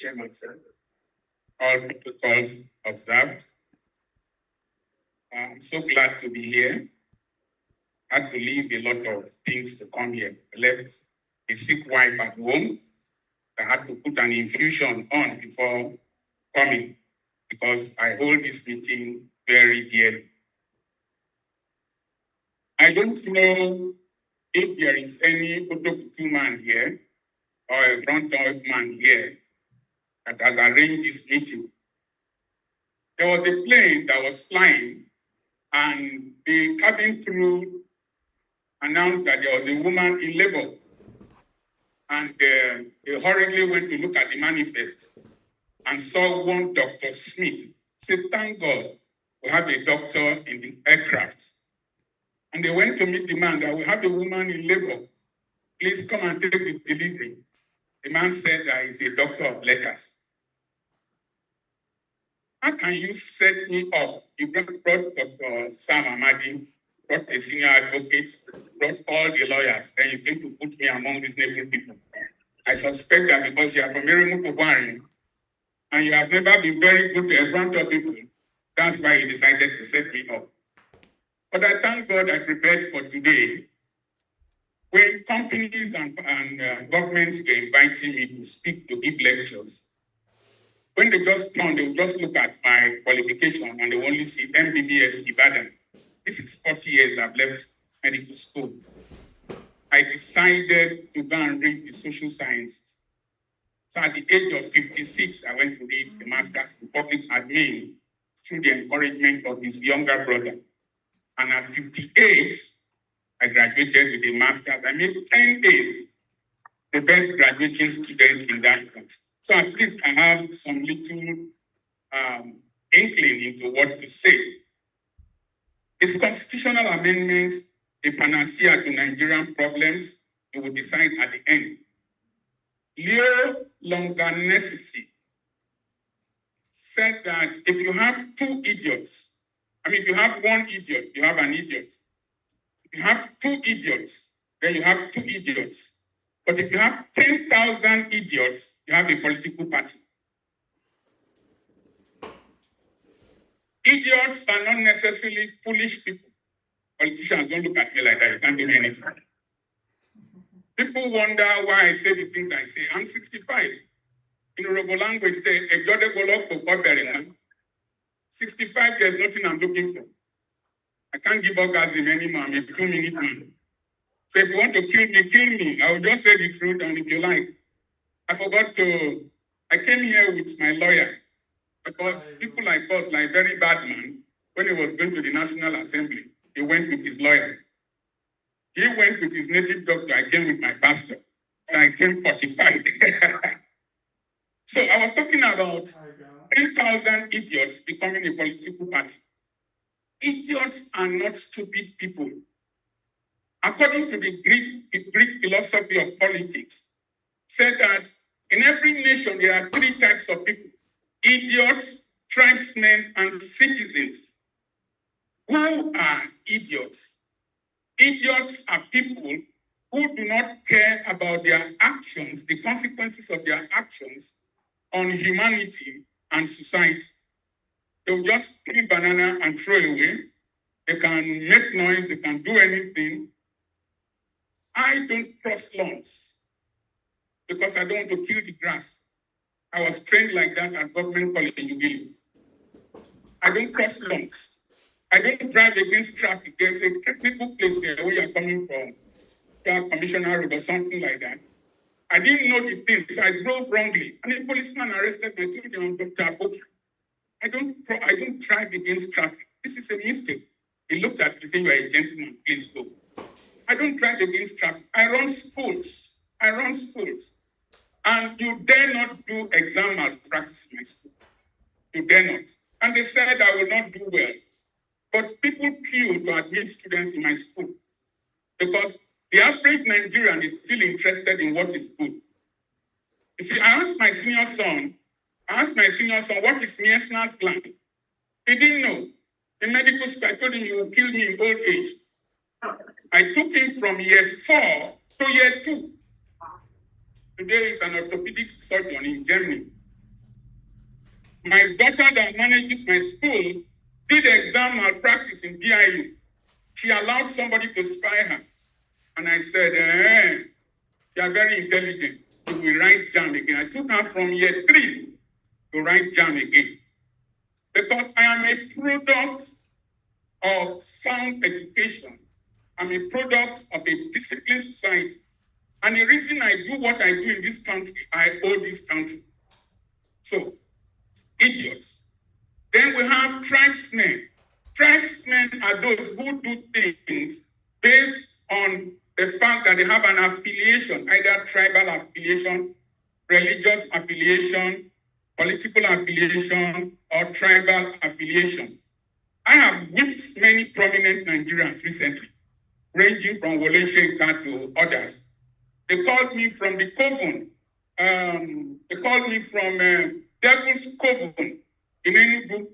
Chairman said, all protocols observed. I'm so glad to be here. I had to leave a lot of things to come here. I left a sick wife at home. I had to put an infusion on before coming because I hold this meeting very dearly. I don't know if there is any Otokutu man here or a Bronto man here that has arranged this meeting. There was a plane that was flying and the cabin crew announced that there was a woman in labor. And they hurriedly went to look at the manifest and saw one Dr. Smith. Said, thank God we have a doctor in the aircraft. And they went to meet the man that we have a woman in labor. Please come and take the delivery. The man said that he's a doctor of letters. How can you set me up? You brought Dr. Sam Amadi, brought a senior advocate, brought all the lawyers, then you came to put me among reasonable people. I suspect that because you are from Erimu and you have never been very good to a front of people, that's why you decided to set me up. But I thank God I prepared for today. When companies and governments were inviting me to speak, to give lectures, when they just turn, they will just look at my qualification and they will only see MBBS Ibadan. This is 40 years I've left medical school. I decided to go and read the social sciences. So at the age of 56, I went to read the master's in public admin through the encouragement of his younger brother. And at 58, I graduated with a master's. I made 10 days the best graduating student in that class. So at least I have some little inkling into what to say. Is constitutional amendment a panacea to Nigerian problems? You will decide at the end. Leo Longanesi said that if you have two idiots, if you have one idiot, you have an idiot. If you have two idiots, then you have two idiots. But if you have 10,000 idiots, you have a political party. Idiots are not necessarily foolish people. Politicians don't look at me like that. You can't do me anything. People wonder why I say the things I say. I'm 65. In Yoruba language, say, 65, there's nothing I'm looking for. I can't give orgasm anymore. I'm a 2-minute man. So if you want to kill me. I will just say the truth, and if you like. I came here with my lawyer, because people like us, like very bad man, when he was going to the National Assembly, he went with his lawyer. He went with his native doctor. I came with my pastor. So I came 45. So I was talking about 10,000 idiots becoming a political party. Idiots are not stupid people. According to the Greek philosophy of politics, said that in every nation there are 3 types of people: idiots, tribesmen, and citizens. Who are idiots? Idiots are people who do not care about their actions, the consequences of their actions on humanity and society. They'll just kill banana and throw it away. They can make noise, they can do anything. I don't cross lawns because I don't want to kill the grass. I was trained like that at Government College in Ugili. I don't cross lawns. I don't drive against traffic. There's a technical place there where you're coming from, Commissioner Road or something like that. I didn't know the things, so I drove wrongly. And the policeman arrested me. I told him, Dr. Aboki, I don't drive against traffic. This is a mistake. He looked at me and said, you're a gentleman, please go. I don't drive against traffic. I run schools. And you dare not do exam malpractice in my school. You dare not. And they said I will not do well. But people queue to admit students in my school because the average Nigerian is still interested in what is good. You see, I asked my senior son, what is Miesner's gland? He didn't know. In medical school, I told him, you will kill me in old age. I took him from year 4 to year 2. Today he's an orthopedic surgeon in Germany. My daughter that manages my school did exam malpractice in BIU. She allowed somebody to spy her. And I said, you are very intelligent. You will write JAM again. I took her from year 3 to write JAM again. Because I am a product of sound education. I'm a product of a disciplined society. And the reason I do what I do in this country, I owe this country. So, idiots. Then we have tribesmen. Tribesmen are those who do things based on the fact that they have an affiliation, either tribal affiliation, religious affiliation, political affiliation, or tribal affiliation. I have whipped many prominent Nigerians recently, ranging from Wole Soyinka to others. They called me from the Coven. They called me from Devil's Coven in Enugu,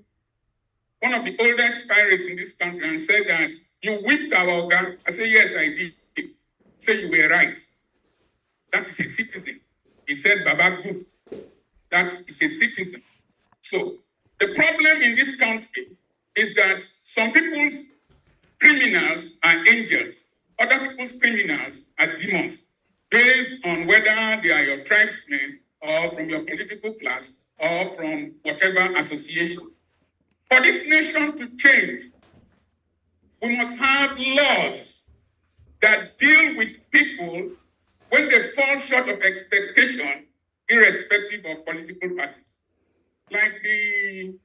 one of the oldest pirates in this country, and said that you whipped our Oga. I said, yes, I did. Say you were right. That is a citizen. He said, Baba goofed. That is a citizen. So the problem in this country is that some people's criminals are angels, other people's criminals are demons, based on whether they are your tribesmen or from your political class or from whatever association. For this nation to change, we must have laws that deal with people when they fall short of expectation, irrespective of political parties. Like the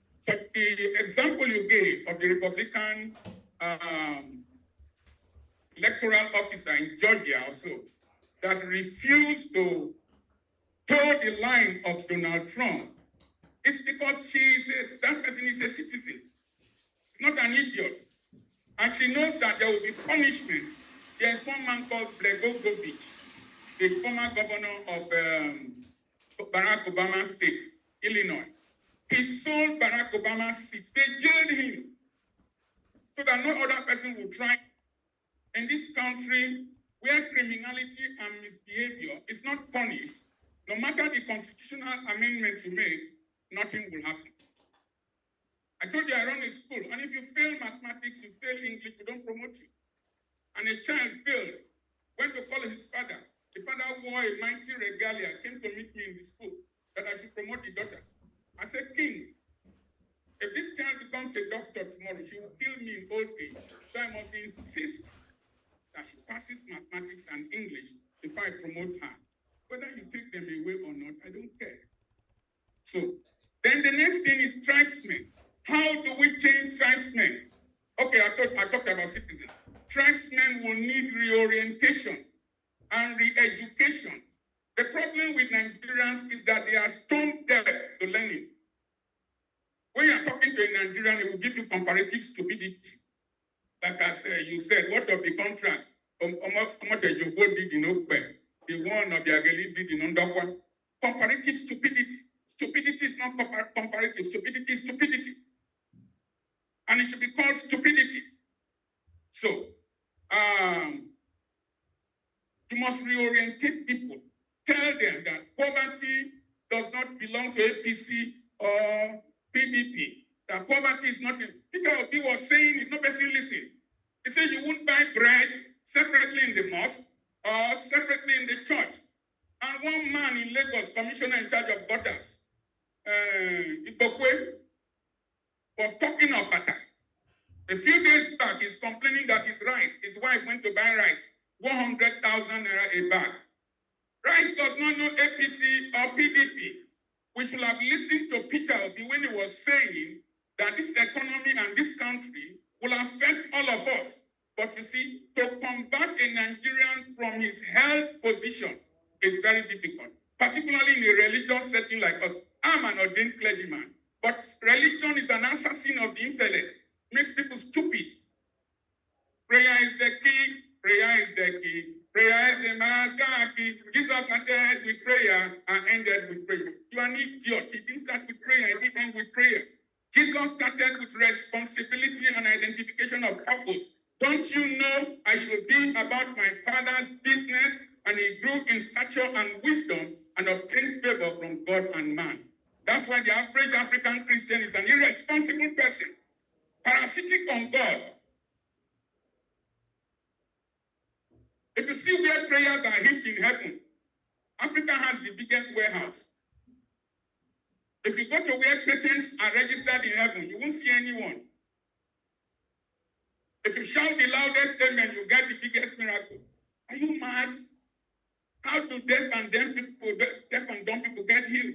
example you gave of the Republican electoral officer in Georgia also that refused to toe the line of Donald Trump, it's because that person is a citizen. She's not an idiot. And she knows that there will be punishment. There's one man called Blegogovich, the former governor of Barack Obama's state, Illinois. He sold Barack Obama's seat. They jailed him so that no other person will try. In this country, where criminality and misbehavior is not punished, no matter the constitutional amendment you make, nothing will happen. I told you I run a school, and if you fail mathematics, you fail English, we don't promote you. And a child failed, went to call his father. The father wore a mighty regalia, came to meet me in the school, that I should promote the daughter. I said, King, if this child becomes a doctor tomorrow, she will kill me in old age. So I must insist that she passes mathematics and English before I promote her. Whether you take them away or not, I don't care. So then the next thing is tribesmen. How do we change tribesmen? Okay, I talked about citizens. Tribesmen will need reorientation and re-education. The problem with Nigerians is that they are stone deaf to learning. When you're talking to a Nigerian, it will give you comparative stupidity. Like I said, you said, what of the contract? The one of the Ageli did in Ndokwa. Comparative stupidity. Stupidity is not comparative. Stupidity is stupidity. And it should be called stupidity. So, you must reorientate people. Tell them that poverty does not belong to APC or PDP. That poverty is not. Peter Obi was saying it, no person listened. He said you won't buy bread separately in the mosque or separately in the church. And one man in Lagos, commissioner in charge of gutters, Ibokwe, was talking about that. A few days back, he's complaining that his wife went to buy rice, 100,000 naira a bag. Rice does not know APC or PDP. We should have listened to Peter Obi when he was saying that this economy and this country will affect all of us. But you see, to combat a Nigerian from his health position is very difficult, particularly in a religious setting like us. I'm an ordained clergyman, but religion is an assassin of the intellect, makes people stupid. Prayer is the key, prayer is the key, prayer is the master key. Jesus started with prayer and ended with prayer. You are an idiot. He didn't start with prayer, he didn't end with prayer. Jesus started with responsibility and identification of purpose. Don't you know I should be about my Father's business? And he grew in stature and wisdom and obtained favor from God and man. That's why the average African Christian is an irresponsible person, parasitic on God. If you see where prayers are heaped in heaven, Africa has the biggest warehouse. If you go to where patents are registered in heaven, you won't see anyone. If you shout the loudest amen, you get the biggest miracle. Are you mad? How do deaf and dumb people get healed?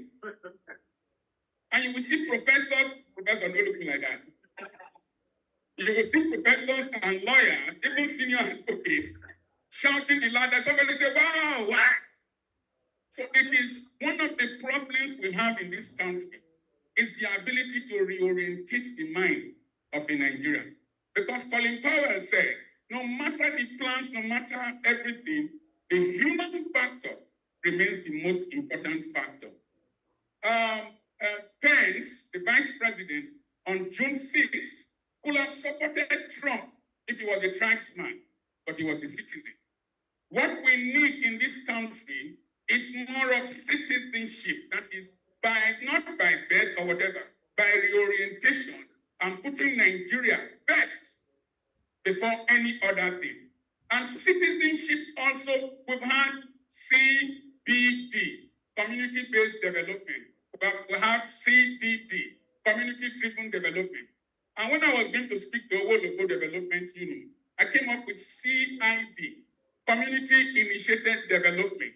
And you will see professors don't look like that. You will see professors and lawyers, even senior advocates, shouting the loudest. Somebody say, wow, wow. So it is one of the problems we have in this country is the ability to reorientate the mind of a Nigerian. Because Colin Powell said, no matter the plans, no matter everything, the human factor remains the most important factor. Pence, the vice president, on June 6th, could have supported Trump if he was a tribesman, but he was a citizen. What we need in this country is more of citizenship, that is, not by birth or whatever, by reorientation and putting Nigeria first before any other thing. And citizenship also, we've had CBD, community-based development. We have CDD, community-driven development. And when I was going to speak to Owolobo Development Union, I came up with CID, community-initiated development.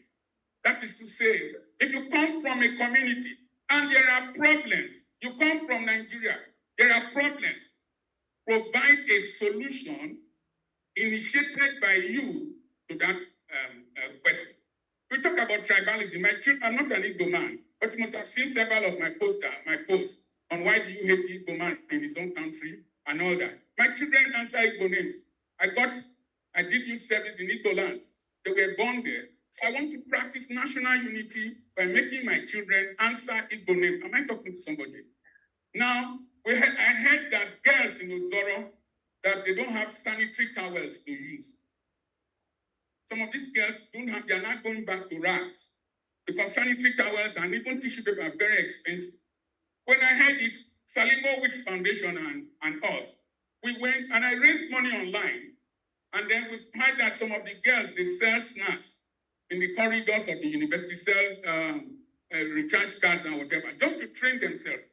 That is to say, if you come from a community and there are problems, you come from Nigeria, there are problems, provide a solution initiated by you to that question. We talk about tribalism. I'm not an Igbo man, but you must have seen several of my posts on why do you hate the Igbo man in his own country and all that. My children answer Igbo names. I did youth service in Igbo land. They were born there. So I want to practice national unity by making my children answer Igbo names. Am I talking to somebody? Now, I heard that girls in Ozoro, that they don't have sanitary towels to use. Some of these girls they're not going back to rags because sanitary towels and even tissue paper are very expensive. When I heard it, Salimo Wicks Foundation and us, we went and I raised money online. And then we heard that some of the girls, they sell snacks in the corridors of the university, sell recharge cards and whatever, just to train themselves.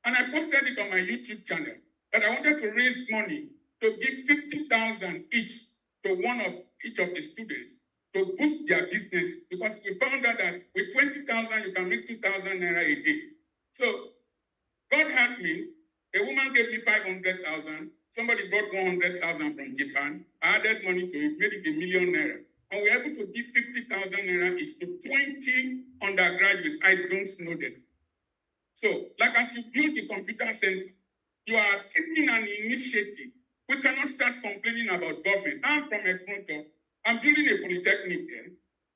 And I posted it on my YouTube channel that I wanted to raise money to give 50,000 each to each of the students to boost their business, because we found out that with 20,000 you can make 2,000 naira a day. So God helped me. A woman gave me 500,000. Somebody brought 100,000 from Japan. I added money to it, made it 1 million naira. And we were able to give 50,000 naira each to 20 undergraduates. I don't know them. So, like as you build the computer center, you are taking an initiative. We cannot start complaining about government. I'm from Effurun. I'm building a polytechnic there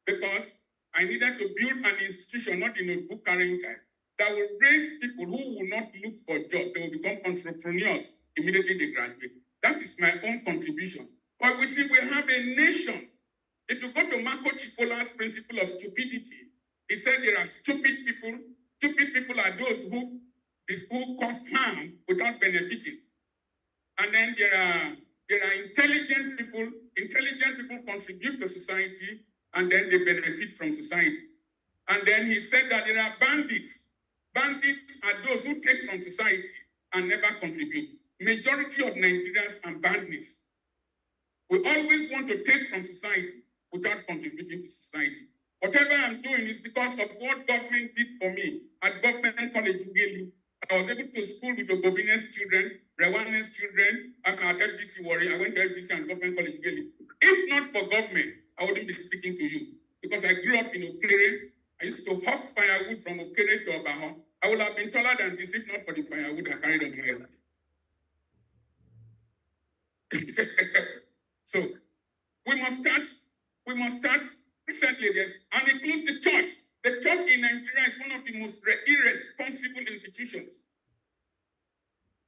because I needed to build an institution, not in a book carrying type, that will raise people who will not look for jobs. They will become entrepreneurs immediately they graduate. That is my own contribution. But we see we have a nation. If you go to Marco Chipola's principle of stupidity, he said there are stupid people. Stupid people are those who cause harm without benefiting. And then there are intelligent people. Intelligent people contribute to society, and then they benefit from society. And then he said that there are bandits. Bandits are those who take from society and never contribute. Majority of Nigerians are bandits. We always want to take from society without contributing to society. Whatever I'm doing is because of what government did for me at Government College Ugeli. I was able to school with Ogobine's children, Rewane's children. I'm at FGC Warri. I went to FGC and Government College Ugeli. If not for government, I wouldn't be speaking to you. Because I grew up in Okere. I used to hawk firewood from Okere to Obaho. I would have been taller than this if not for the firewood I carried on my head. So we must start recently, yes, and includes the church. The church in Nigeria is one of the most irresponsible institutions.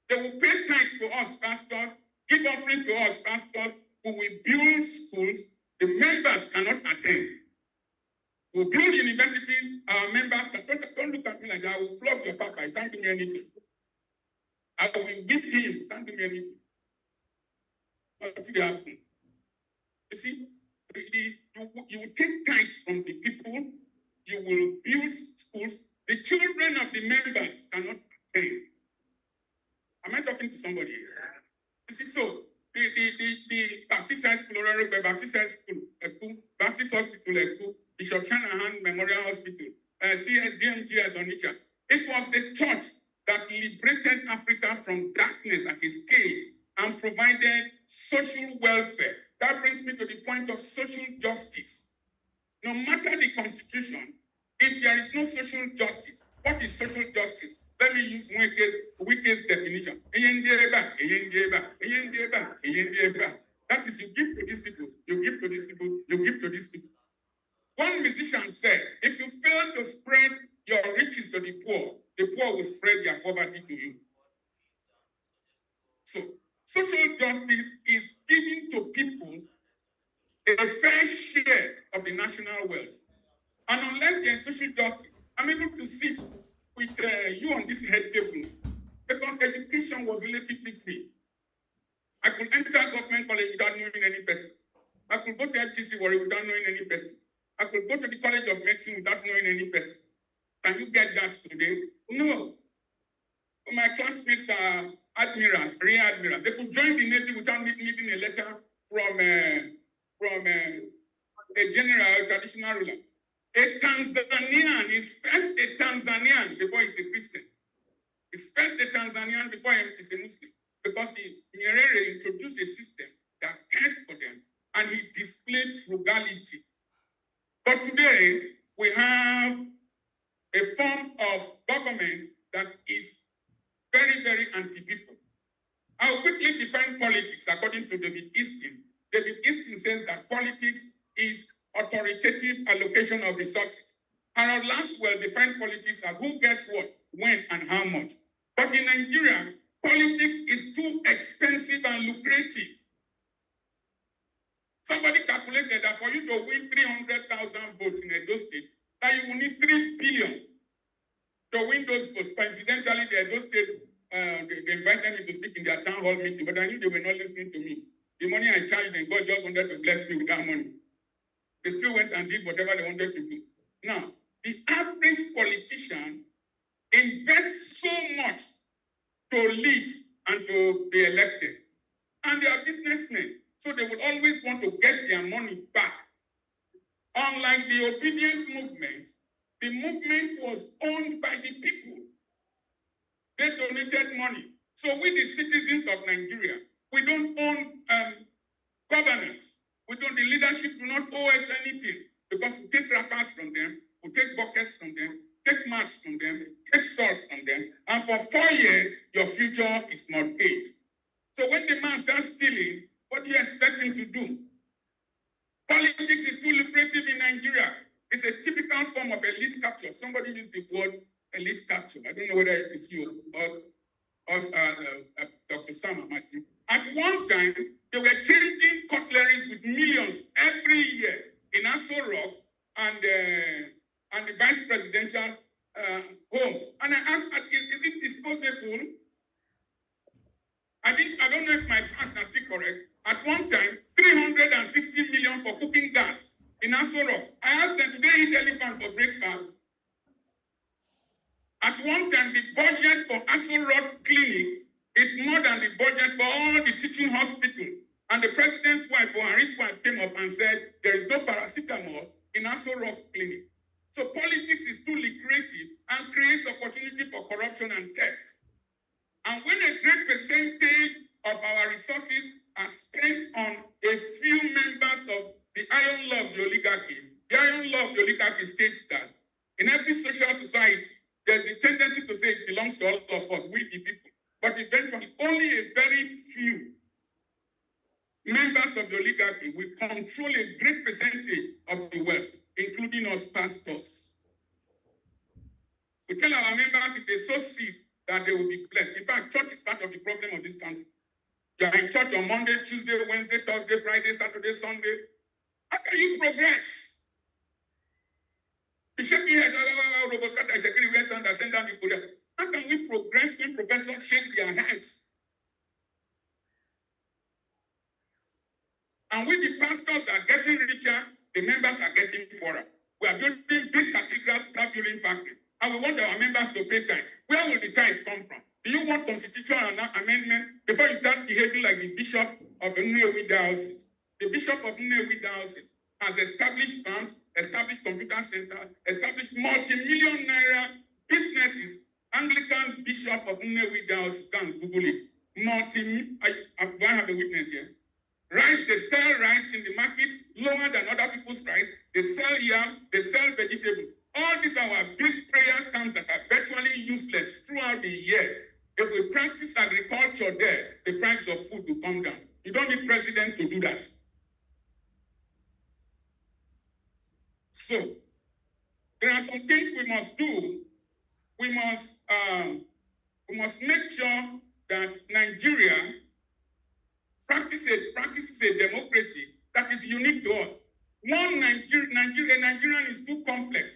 They will pay tithes to us, pastors, give offerings to us, pastors, who will build schools the members cannot attend. We'll build universities, our members, don't look at me like that. I will flog your papa, you can't do me anything. I will whip him, you can't do me anything. What did happen? You see, you will take tithes from the people, you will build schools, the children of the members cannot attend. Am I talking to somebody here? You see, so the Baptist High School, Baptist High School, Baptist Hospital, Bishop Shanahan Memorial Hospital, DMGS Onitsha. It was the church that liberated Africa from darkness at its cage and provided social welfare. That brings me to the point of social justice. No matter the constitution, if there is no social justice, what is social justice? Let me use Wike's definition. That is, you give to these people, you give to these people, you give to these people. One musician said, if you fail to spread your riches to the poor will spread their poverty to you. So, social justice is giving to people a fair share of the national wealth. And unless there's social justice, I'm able to sit with you on this head table because education was relatively free. I could enter government college without knowing any person. I could go to FGC Warri without knowing any person. I could go to the College of Medicine without knowing any person. Can you get that today? No. My classmates are admirals, rear admirals. They could join the Navy without needing a letter from a general, a traditional ruler. A Tanzanian is first a Tanzanian before he's a Christian. He's first a Tanzanian before he's a Muslim. Because the Nyerere introduced a system that cared for them and he displayed frugality. But today, we have a form of government that is very, very anti-people. I'll quickly define politics according to David Easton. David Easton says that politics is authoritative allocation of resources. Harold Lanswell defined politics as who gets what, when, and how much. But in Nigeria, politics is too expensive and lucrative. Somebody calculated that for you to win 300,000 votes in Edo State, that you will need 3 billion to win those votes. Coincidentally, the Edo State, they invited me to speak in their town hall meeting, but I knew they were not listening to me. The money I charged them, God just wanted to bless me with that money. They still went and did whatever they wanted to do. Now, the average politician invests so much to lead and to be elected. And they are businessmen, so they will always want to get their money back. Unlike the obedient movement, the movement was owned by the people. They donated money. So we, the citizens of Nigeria, we don't own governance. The leadership do not owe us anything because we take wrappers from them, we take buckets from them, take mats from them, take salt from them, and for 4 years, your future is not paid. So when the man starts stealing, what do you expect him to do? Politics is too lucrative in Nigeria. It's a typical form of elite capture. Somebody used the word elite capture. I don't know whether it's you or Dr. Sama. At one time, they were changing cutleries with millions every year in Aso Rock and the vice presidential home. And I asked, is it disposable? I don't know if my facts are still correct. At one time, 360 million for cooking gas in Aso Rock. I asked them, do they eat elephant for breakfast? At one time, the budget for Aso Rock Clinic is more than the budget for all the teaching hospitals. And the president's wife, Buhari's wife, came up and said, there is no paracetamol in Aso Rock Clinic. So politics is too lucrative and creates opportunity for corruption and theft. And when a great percentage of our resources are spent on a few members of the iron law of the iron law of the oligarchy states that in every social society, there's a tendency to say it belongs to all of us, we the people. But eventually, only a very few members of the oligarchy will control a great percentage of the wealth, including us pastors. We tell our members if they sow seed, that they will be blessed. In fact, church is part of the problem of this country. You are in church on Monday, Tuesday, Wednesday, Thursday, Friday, Saturday, Sunday. How can you progress? You shake your head, Roboscata, shake your head, and send down the Korea. How can we progress when professors shake their heads? And with the pastors are getting richer, the members are getting poorer. We are building big cathedrals, car building factories, and we want our members to pay tithe. Where will the tithe come from? Do you want constitutional amendment before you start behaving like the bishop of Nnewi Diocese? The bishop of Nnewi Diocese has established farms, established computer centers, established multi-million naira businesses. Anglican bishop of Nnewi Diocese, go and Google it. Do I have a witness here? Rice, they sell rice in the market lower than other people's rice. They sell yam, they sell vegetable. All these are our big prayer terms that are virtually useless throughout the year. If we practice agriculture there, the price of food will come down. You don't need president to do that. So, there are some things we must do. We must make sure that Nigeria practices a democracy that is unique to us. Nigerian is too complex.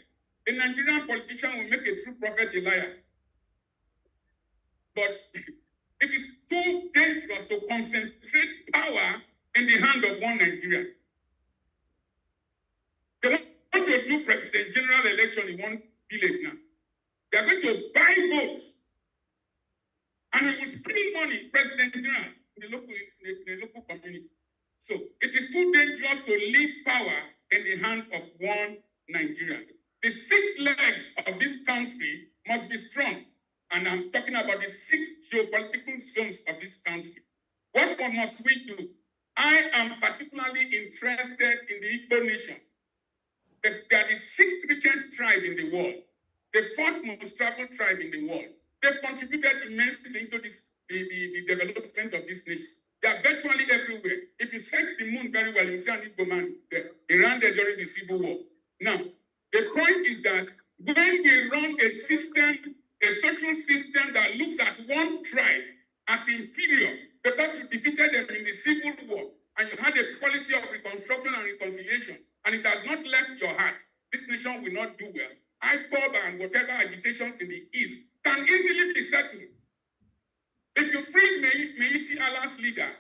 A Nigerian politician will make a true prophet a liar. But it is too dangerous to concentrate power in the hand of one Nigerian. They want to do president general election in one village now. They are going to buy votes. And it will steal money, president general, in the local community. So it is too dangerous to leave power in the hand of one Nigerian. The 6 legs of this country must be strong. And I'm talking about the 6 geopolitical zones of this country. What must we do? I am particularly interested in the Igbo nation. They are the 6th richest tribe in the world, the 4th most traveled tribe in the world. They've contributed immensely into the development of this nation. They are virtually everywhere. If you search the moon very well, you see an Igbo man there. He ran there during the Civil War. Now, the point is that when we run a system, a social system that looks at one tribe as inferior because you defeated them in the Civil War and you had a policy of reconstruction and reconciliation, and it has not left your heart, this nation will not do well. IPOB and whatever agitations in the East can easily be settled. If you free Meiti Allah's leader,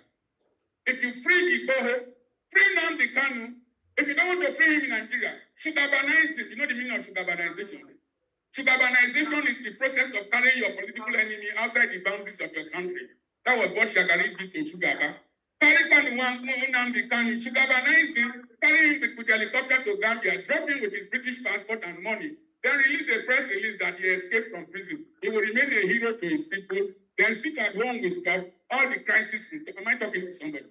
if you free Igboho, free Nnamdi Kanu, if you don't want to free him in Nigeria, sugarbanize him. You know the meaning of sugarbanization? Sugarbanization is the process of carrying your political enemy outside the boundaries of your country. That was what Shagari did to Sugaba. Carry Kanu Nnamdi Kanu, sugarbanize him, carry him with helicopter to Gambia, drop him with his British passport and money, then release a press release that he escaped from prison. He will remain a hero to his people, then sit at home with stop all the crises. Am I talking to somebody?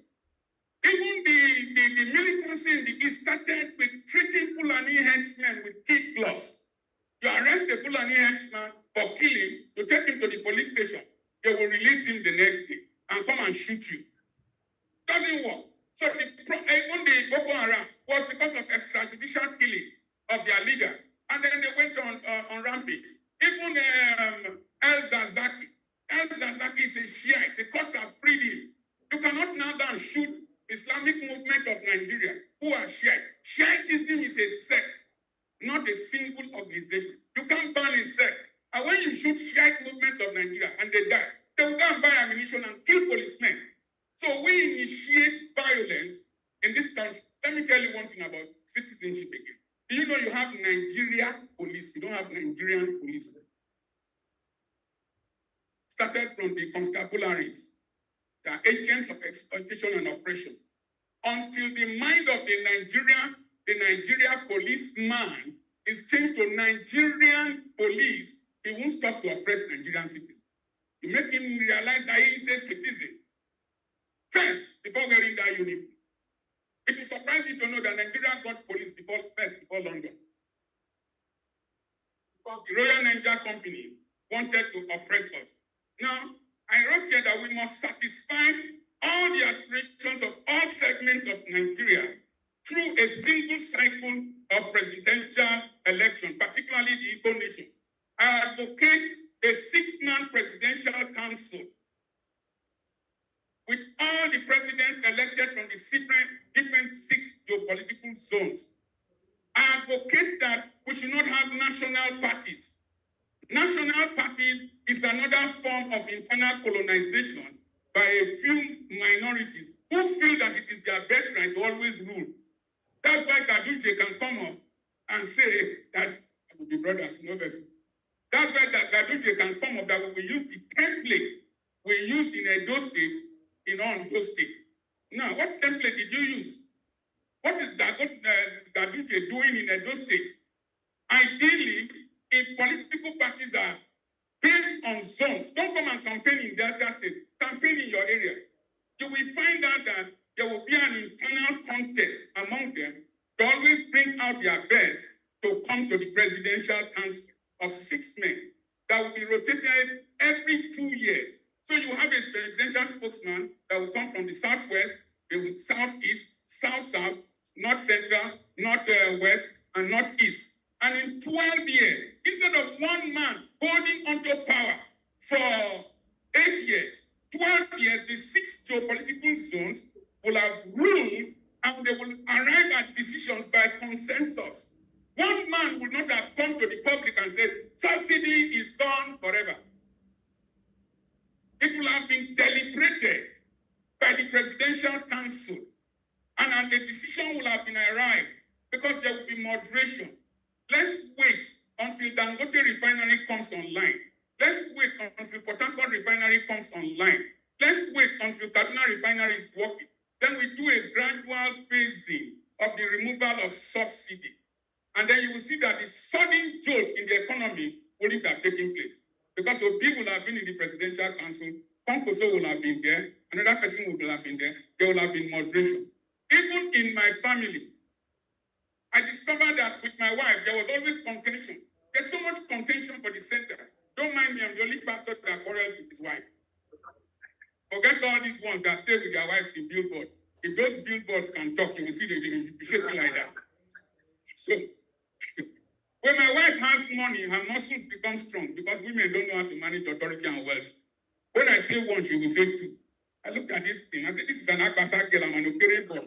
Even the militancy in the East started with treating Fulani henchmen with kid gloves. You arrest a Fulani henchman for killing, you take him to the police station, they will release him the next day and come and shoot you. Doesn't work. So even the Boko Haram was because of extrajudicial killing of their leader. And then they went on rampage. Even El-Zazaki is a Shiite. The courts have freed him. You cannot now go and shoot Islamic movement of Nigeria who are Shiite. Shiitism is a sect, not a single organization. You can't ban a sect. And when you shoot Shiite movements of Nigeria and they die, they will go and buy ammunition and kill policemen. So we initiate violence in this country. Let me tell you one thing about citizenship again. Do you know you have Nigeria police? You don't have Nigerian police. Started from the constabularies, the agents of exploitation and oppression, until the mind of the Nigeria policeman is changed to Nigerian police. He won't stop to oppress Nigerian citizens. You make him realize that he is a citizen first before wearing that uniform. It will surprise you to know that Nigeria got police before London. Because the Royal Niger Company wanted to oppress us. Now, I wrote here that we must satisfy all the aspirations of all segments of Nigeria through a single cycle of presidential election, particularly the Igbo nation. I advocate a 6-man presidential council with all the presidents elected from the different 6 geopolitical zones. I advocate that we should not have national parties. National parties is another form of internal colonization by a few minorities who feel that it is their birthright to always rule. That's why Gaduje can come up and say that I will be brothers, no vessel. That's why Gaduje can come up that we will use the template we used in Edo State in Ondo State. Now, what template did you use? What is Gaduje doing in Edo State? Ideally, if political parties are based on zones, don't come and campaign in Delta State, campaign in your area. You will find out that there will be an internal contest among them to always bring out their best to come to the presidential council of 6 men that will be rotated every 2 years. So you have a presidential spokesman that will come from the southwest, the southeast, south-south, north-central, north-west, and northeast. And in 12 years, instead of one man holding onto power for 8 years, 12 years, the 6 geopolitical zones will have ruled and they will arrive at decisions by consensus. One man would not have come to the public and said, subsidy is gone forever. It will have been deliberated by the presidential council, and the decision will have been arrived because there will be moderation. Let's wait until Dangote refinery comes online. Let's wait until Port Harcourt refinery comes online. Let's wait until Kaduna refinery is working. Then we do a gradual phasing of the removal of subsidy. And then you will see that the sudden jolt in the economy wouldn't have taken place. Because Obi will have been in the presidential council, Konkoso will have been there, another person will have been there, there will have been moderation. Even in my family, I discovered that with my wife, there was always contention. There's so much contention for the center. Don't mind me, I'm the only pastor that quarrels with his wife. Forget all these ones that stay with their wives in billboards. If those billboards can talk, you will see they will be shaking like that. So, when my wife has money, her muscles become strong because women don't know how to manage authority and wealth. When I say one, she will say two. I look at this thing, I say, this is an Akbasa girl, I'm an Okere boy.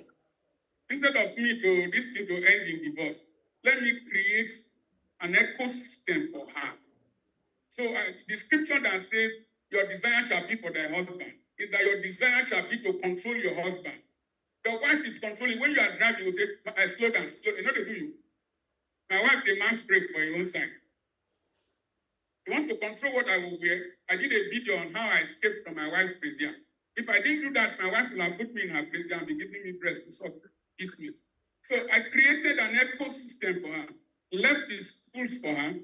Instead of me to this thing to end in divorce, let me create an ecosystem for her. So the scripture that says, your desire shall be for thy husband, is that your desire shall be to control your husband. Your wife is controlling. When you are driving, you will say, slow down, slow down. You know they do you. My wife, they mash brake for your own side. He wants to control what I will wear. I did a video on how I escaped from my wife's brazier. If I didn't do that, my wife would have put me in her brazier and be giving me breast to suck, kiss me. So I created an ecosystem for her, left the schools for her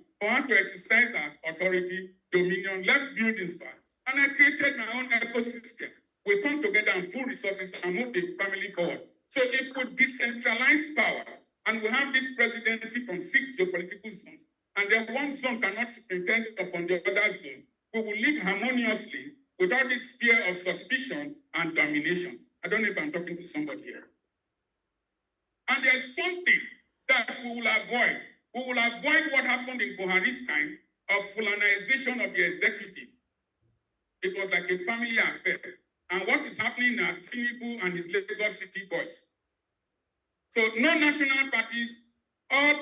to exercise her authority, dominion, left buildings for her. And I created my own ecosystem. We come together and pool resources and move the family forward. So if we decentralize power, and we have this presidency from 6 geopolitical zones, and then one zone cannot superintend upon the other zone, we will live harmoniously without this fear of suspicion and domination. I don't know if I'm talking to somebody here. And there's something that we will avoid. We will avoid what happened in Buhari's time of fulanization of the executive. It was like a family affair. And what is happening now, Tinubu and his Lagos City boys. So no national parties, all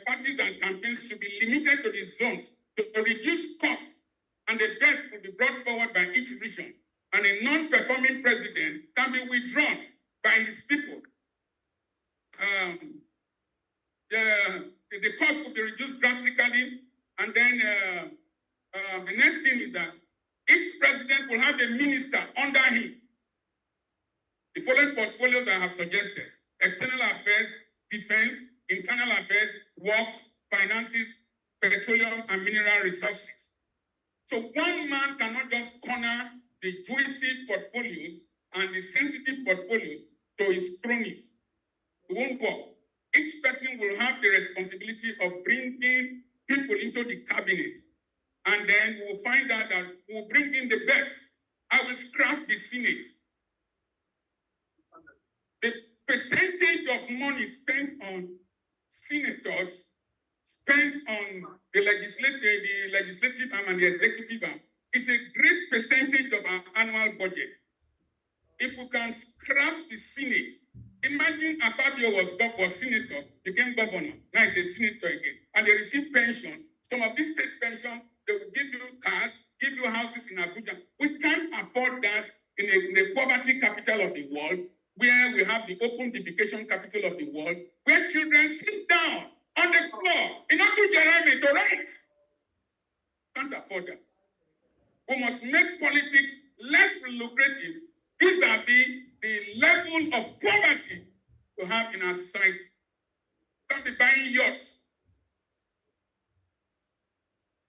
parties and campaigns should be limited to the zones to reduce costs, and the best will be brought forward by each region. And a non-performing president can be withdrawn by his people. The cost will be reduced drastically, and then the next thing is that each president will have a minister under him. The following portfolios I have suggested: external affairs, defense, internal affairs, works, finances, petroleum and mineral resources. So one man cannot just corner the juicy portfolios and the sensitive portfolios to his cronies. It won't work. Each person will have the responsibility of bringing people into the cabinet. And then we'll find out that we'll bring in the best. I will scrap the Senate. The percentage of money spent on senators, spent on the legislative arm and the executive arm, is a great percentage of our annual budget. If we can scrap the Senate Imagine Akpabio was senator, became governor, now he's a senator again, and they receive pensions. Some of these state pensions, they will give you cars, give you houses in Abuja. We can't afford that in the poverty capital of the world, where we have the open defecation capital of the world, where children sit down on the floor in order to Jeremy to write. Can't afford that. We must make politics less lucrative vis-a-vis the level of poverty we have in our society. Can't be buying yachts.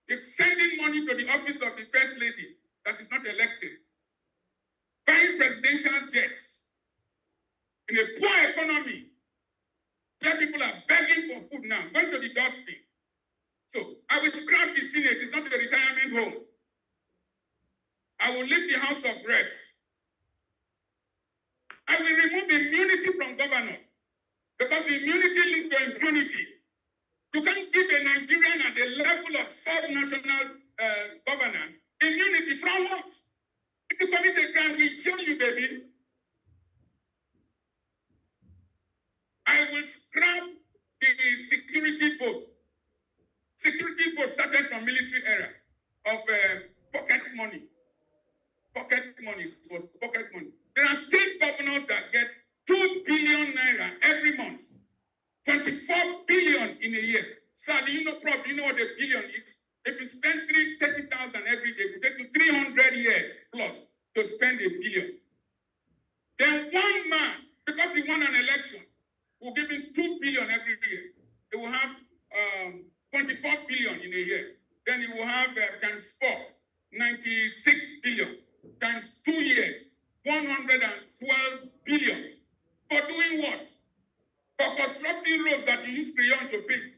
It's sending money to the office of the first lady that is not elected. Buying presidential jets in a poor economy where people are begging for food now, going to the dustbin. So I will scrap the Senate. It's not a retirement home. I will leave the House of Reps. I will remove immunity from governors because immunity leads to impunity. You can't give a Nigerian at the level of sub-national governance immunity from what? If you commit a crime, we jail you, baby. I will scrap the security vote. Security vote started from military era of pocket money. Pocket money was pocket money. There are state governors that get 2 billion naira every month, 24 billion in a year. So do you know what a billion is? If you spend 30,000 every day, it will take you 300 years plus to spend a billion. Then one man, because he won an election, will give him 2 billion every year. He will have 24 billion in a year. Then he will have times 4, 96 billion. Times 2 years, 112 billion. For doing what? For constructing roads that you use crayon to paint.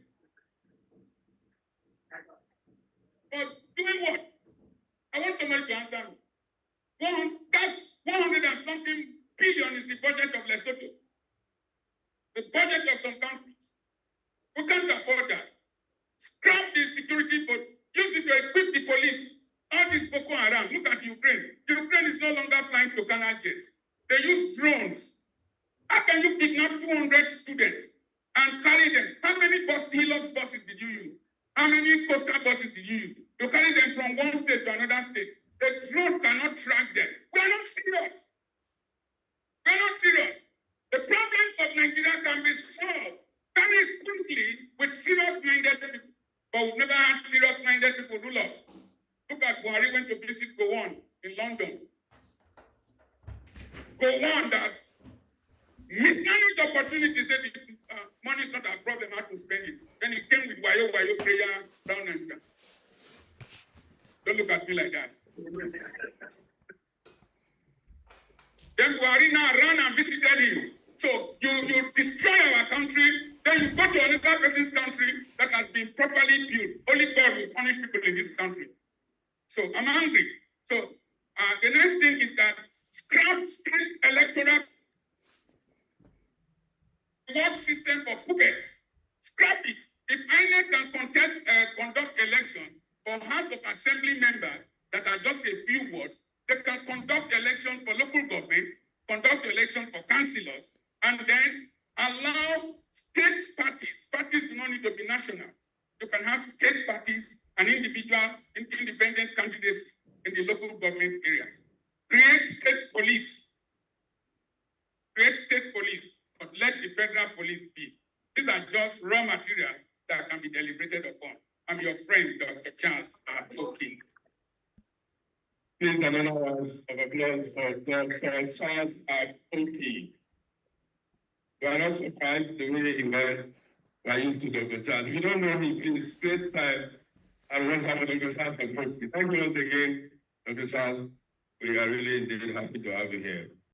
For doing what? I want somebody to answer me. 100 and something billion is the budget of Lesotho. The budget of some countries. We can't afford that. Scrap the security, but use it to equip the police. All this Boko Haram, look at Ukraine. Ukraine is no longer flying to canal jets. They use drones. How can you kidnap 200 students and carry them? How many Hilux buses did you use? How many coastal buses did you use? You carry them from one state to another state. The drone cannot track them. We are not serious. We are not serious. The problems of Nigeria can be solved very quickly with serious-minded people. But we've never had serious-minded people rule us. Look at Buhari went to visit Gowon in London. Gowon that mismanaged opportunity, said money is not a problem, how to spend it. Then he came with Wayo prayer down and down. Don't look at me like that. Then Buhari now ran and visited him. So you destroy our country, then you go to another person's country that has been properly built. Only God will punish people in this country. So I'm angry. So the next thing is that scrap state electoral reward system for puppets. Scrap it. If INEC can conduct election for House of Assembly members that are just a few wards, they can conduct elections for local government, conduct elections for councillors, and then allow state parties. Parties do not need to be national. You can have state parties and individual independent candidates in the local government areas. Create state police. Create state police, but let the federal police be. These are just raw materials that can be deliberated upon. I'm your friend, Dr. Charles King. Please, another round of applause for Dr. Charles King. We are not surprised the way he went. We are used to Dr. Charles. If you don't know him, please spend time and watch out for Dr. Charles King. Thank you once again, Dr. Charles. We are really indeed happy to have you here.